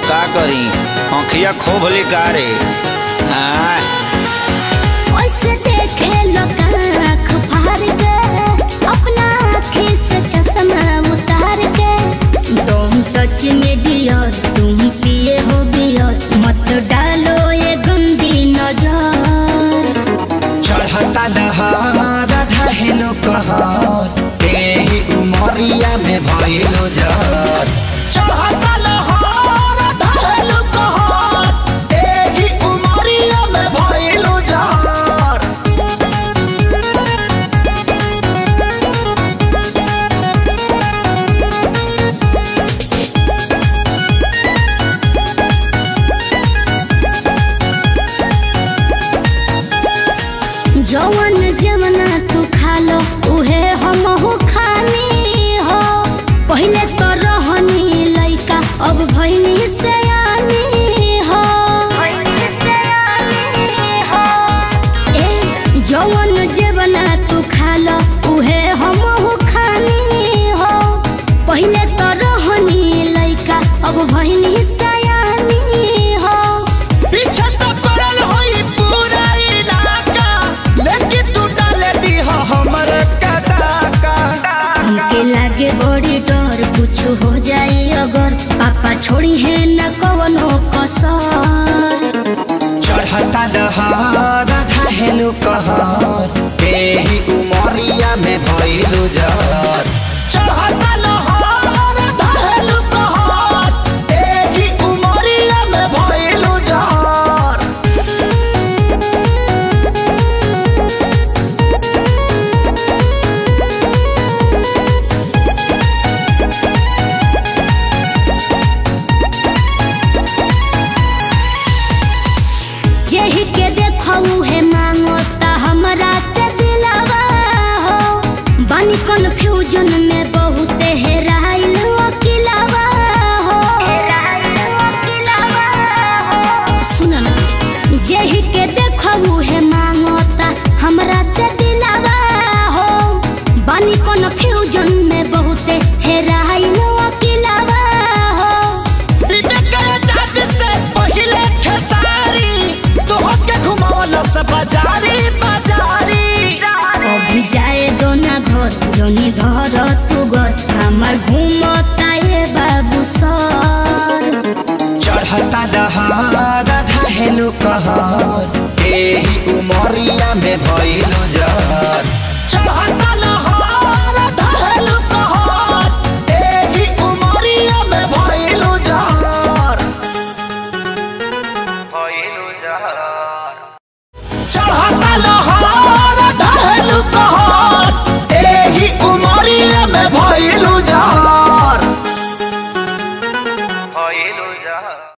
का करी आँखिया खोभली कारे ओसे देखे लोग आँख फाड़ के अपना आँखी से चश्मा उतार के तुम टच में डियर तुम पिए हो बियर मत डालो ये गंदी नजर चढ़ता दहार ढहेलो कहर तेही उमरिया में भइलो जर चढ़ता लहर ढहेलो कहर तेही उमरिया में भइलो जर जवन जमना तू खा लो उहे हमहू खानी हो पहले तो रहनी लइका अब भइनी सयानी हो ए जवन जमना तू खा लो उहे हमहू खानी हो पहले तो रहनी लइका अब भइनी सयानी हो पीछे तो पड़ल होई पूरा इलाका लेकिन तू डाले दी हो हमर कटाका हमके लागे बड़ी डर कुछ हो जाए अगर पापा छोड़ी है न कवनो कसर चढ़ता दहार ढहेलो कहर तेही उमरिया में भइलो जर चढ़ता लहर ढहेलो कहर तेही उमरिया में भइलो जर जेहि के देखऊ है मांगो ता हमरा से दिलावा हो बानी कन्फ्यूजन में बहुत हेराइल अकेलावा हो सुन ना जेहि के देखऊ है मांगो ता हमरा से दिलावा हो बानी कन्फ्यूजन में बहुत हेराइल अकेलावा हो अभी जाए दो ना घर जोनी धर तू घर हमार घूमता ये बाबू सर चढ़ता दहार ढहेलो कहर तेही उमरिया में भइलो जर चढ़ता लहर ढहेलो कहर तेही उमरिया में भइलो जर भइलो जर।